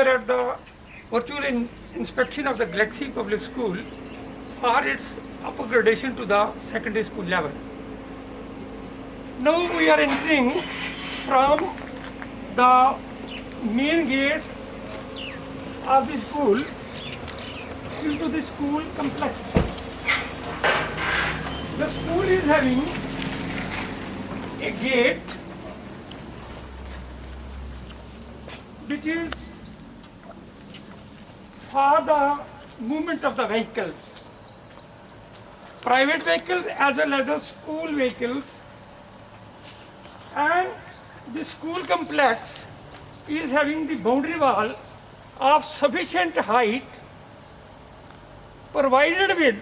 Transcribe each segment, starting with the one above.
are at the virtual inspection of the Galaxy Public School for its upgradation to the secondary school level. Now we are entering from the main gate of the school into the school complex. The school is having a gate which is for the movement of the vehicles, private vehicles as well as the school vehicles, and the school complex is having the boundary wall of sufficient height provided with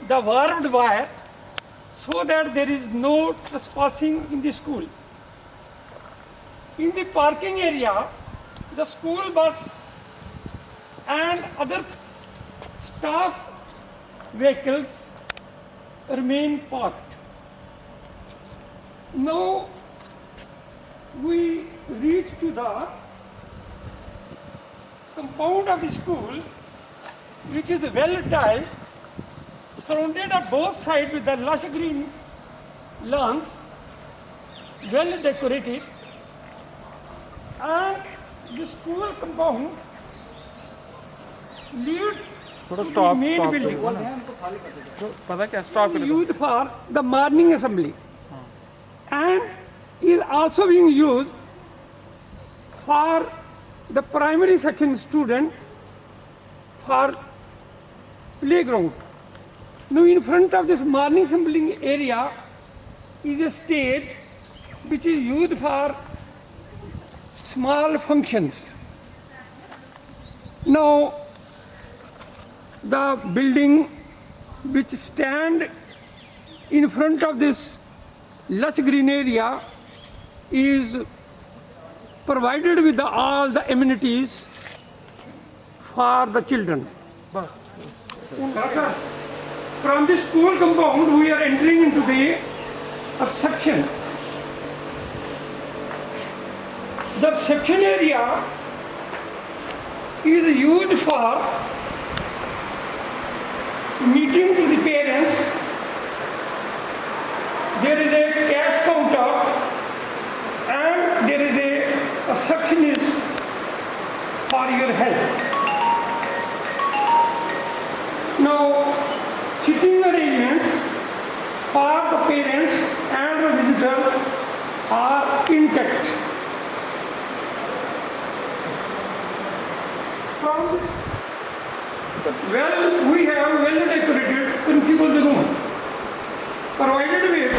the barbed wire so that there is no trespassing in the school. In the parking area, the school bus and other staff vehicles remain parked. Now we reach to the compound of the school, which is well tiled, surrounded on both sides with the lush green lawns, well decorated, and the school compound leads to the main building used for the morning assembly and is also being used for the primary section student for playground. Now in front of this morning assembly area is a stage which is used for small functions. Now the building which stand in front of this lush green area is provided with all the amenities for the children. From the school compound we are entering into the reception. The reception area is used for meeting to the parents. There is a cash counter and there is a receptionist for your help. Now, sitting arrangements for the parents and the visitors are intact. From this, we have well decorated principal's room, provided with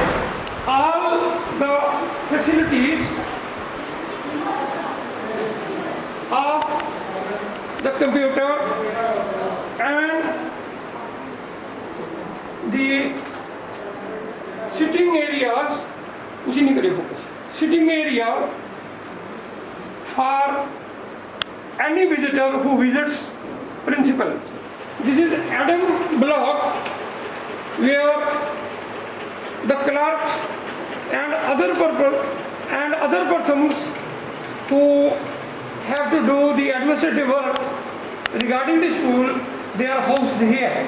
all the facilities of the computer and the sitting areas, sitting area for any visitor who visits principal. This is Adam block where the clerks and other persons who have to do the administrative work regarding the school, they are housed here.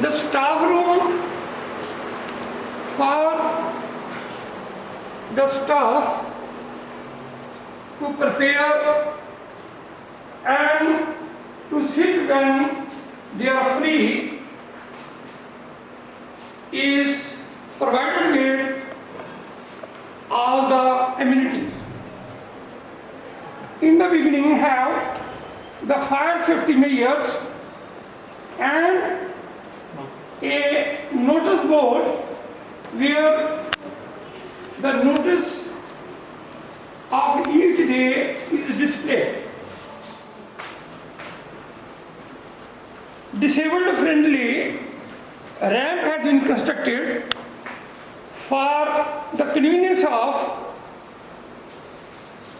The staff room for the staff to prepare and to sit when they are free is provided with all the amenities. In the beginning have the fire safety measures and a notice board where the notice of each day is displayed. Disabled friendly ramp has been constructed for the convenience of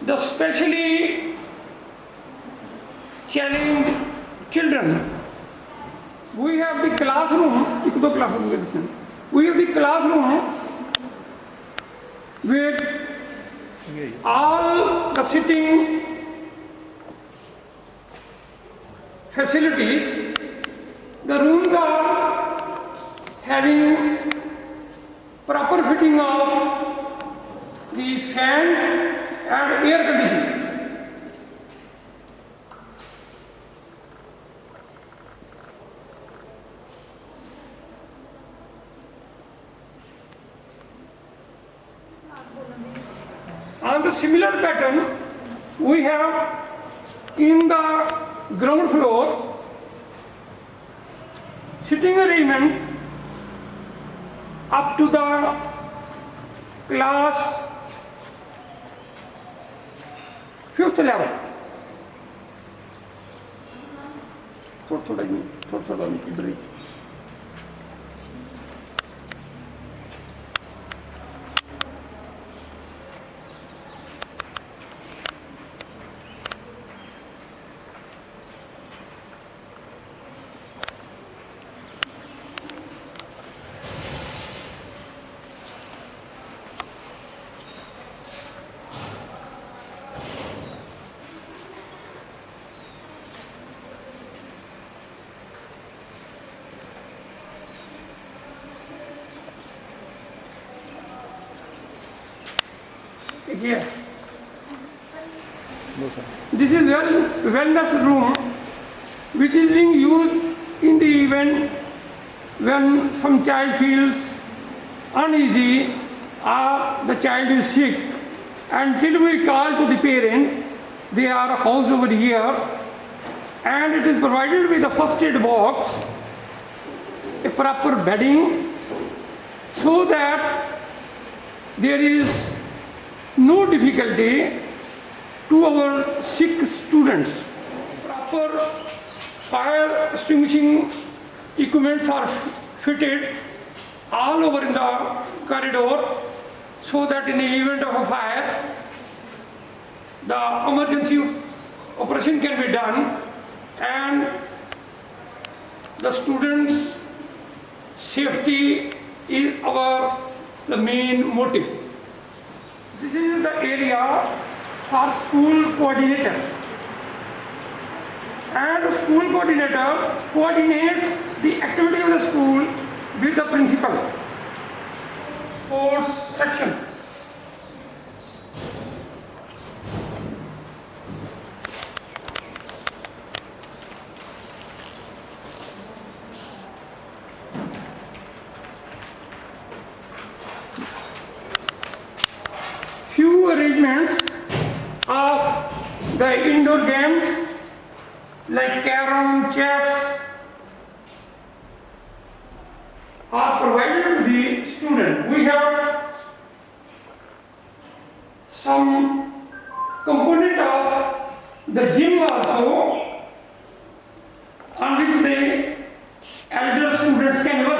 the specially challenged children. We have the classroom, we have the classroom with all the sitting facilities. The rooms are having proper fitting of the fans and air conditioning. On the similar pattern, we have in the ground floor sitting arrangement up to the class 5th level. थोड़ा इधर ही. Here. This is wellness room which is being used in the event when some child feels uneasy or the child is sick. Until we call to the parent, they are housed over here, and it is provided with a first aid box, a proper bedding, so that there is no difficulty to our sick students. Proper fire extinguishing equipments are fitted all over in the corridor, so that in the event of a fire, the emergency operation can be done and the students' safety is the main motive. This is the area for school coordinator, and the school coordinator coordinates the activity of the school with the principal. Sports section. Few arrangements of the indoor games like carom, chess are provided to the student. We have some component of the gym also, on which the elder students can work.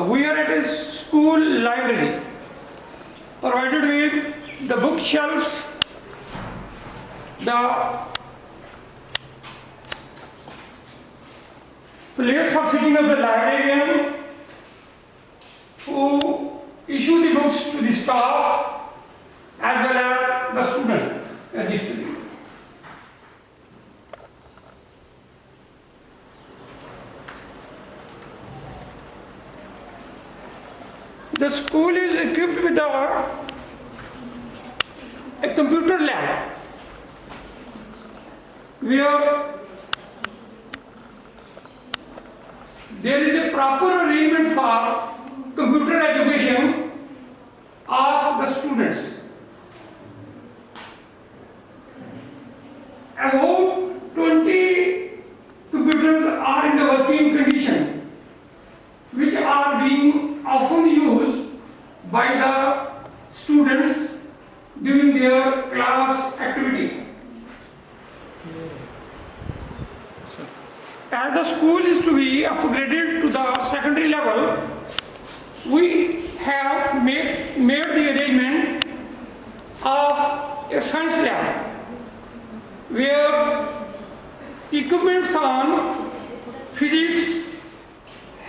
We are at a school library provided with the bookshelves, the place for sitting of the librarian who issue the books to the staff as well as the student registered. The school is equipped with a computer lab where there is a proper arrangement for computer education of the students. About 20 computers are in the working condition, which are being often used by the students during their class activity. As the school is to be upgraded to the secondary level, we have made the arrangement of a science lab where equipments on physics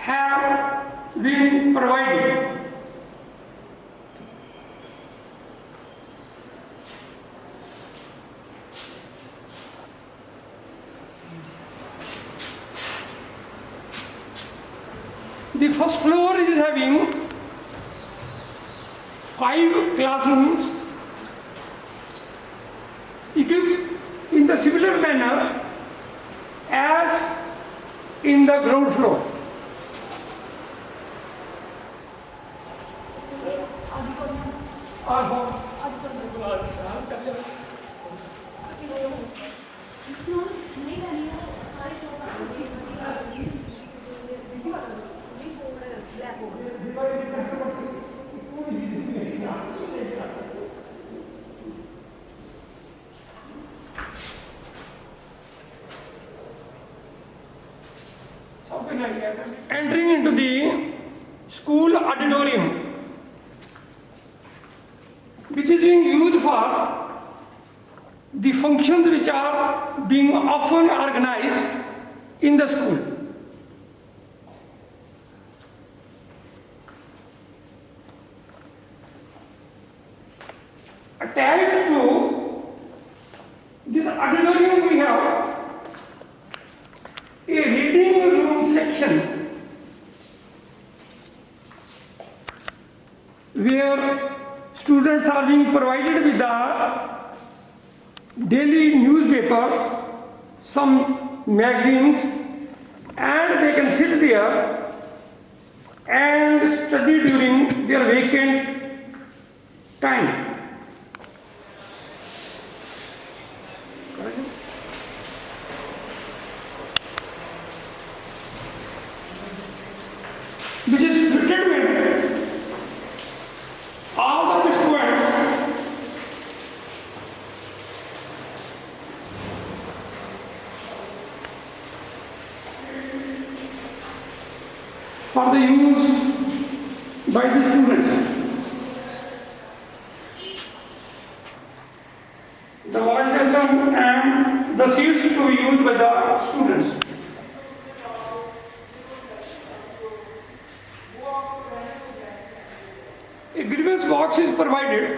have been provided. The first floor is having 5 classrooms equipped in the similar manner as in the ground floor. Entering into the school auditorium, which is being used for the functions which are being often organized in the school. Attached to this auditorium we have a reading room section where students are being provided with the daily newspaper, some magazines, and they can sit there and study during their vacant time. Which is fitted with all the instruments for the use by the students. The wash basin and the seats to be used by the students. A grievance box is provided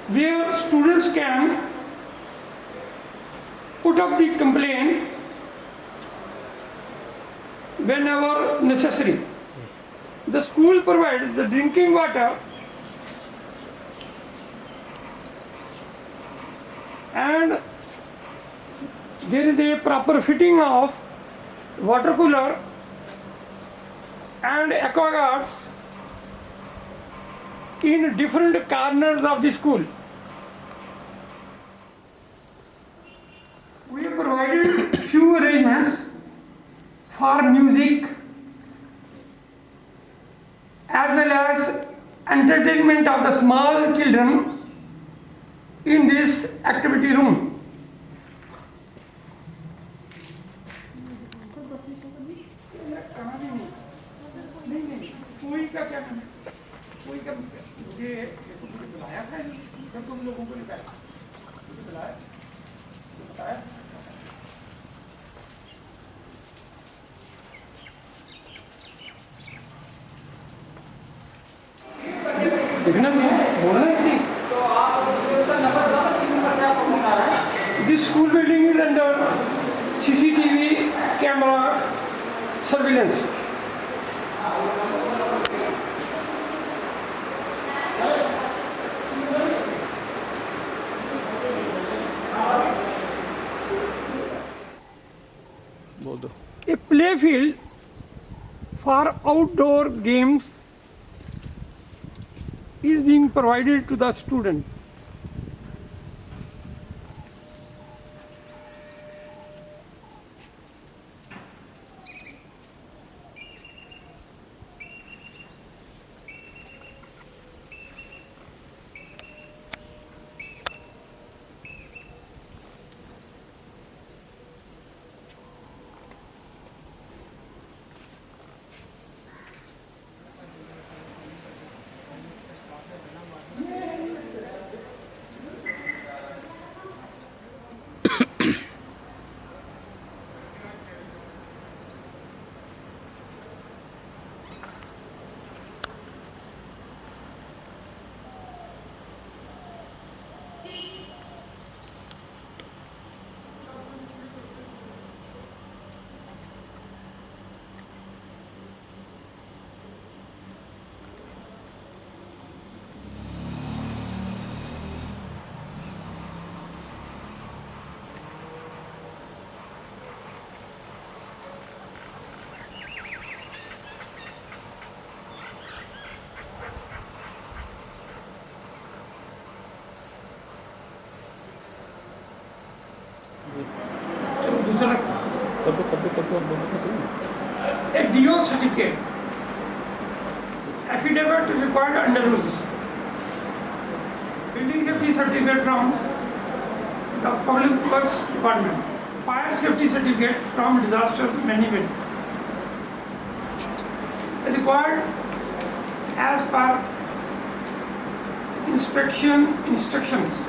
where students can put up the complaint whenever necessary. The school provides the drinking water and there is a proper fitting of water cooler and aquaguards in different corners of the school. We have provided few arrangements for music as well as entertainment of the small children in this activity room. कोई का क्या करना, कोई का मुझे बुलाया था, जब तुम लोगों को नहीं बुलाया, बताया। देखना भी बोलना चाहिए। तो आप उसका नंबर किस नंबर से आप बता रहे हैं? This school building is under CCTV camera surveillance. A playfield for outdoor games is being provided to the student. चलो दूसरा a DO certificate, affidavit required under rules, building safety certificate from the Public Works Department, fire safety certificate from disaster management, required as per inspection instructions.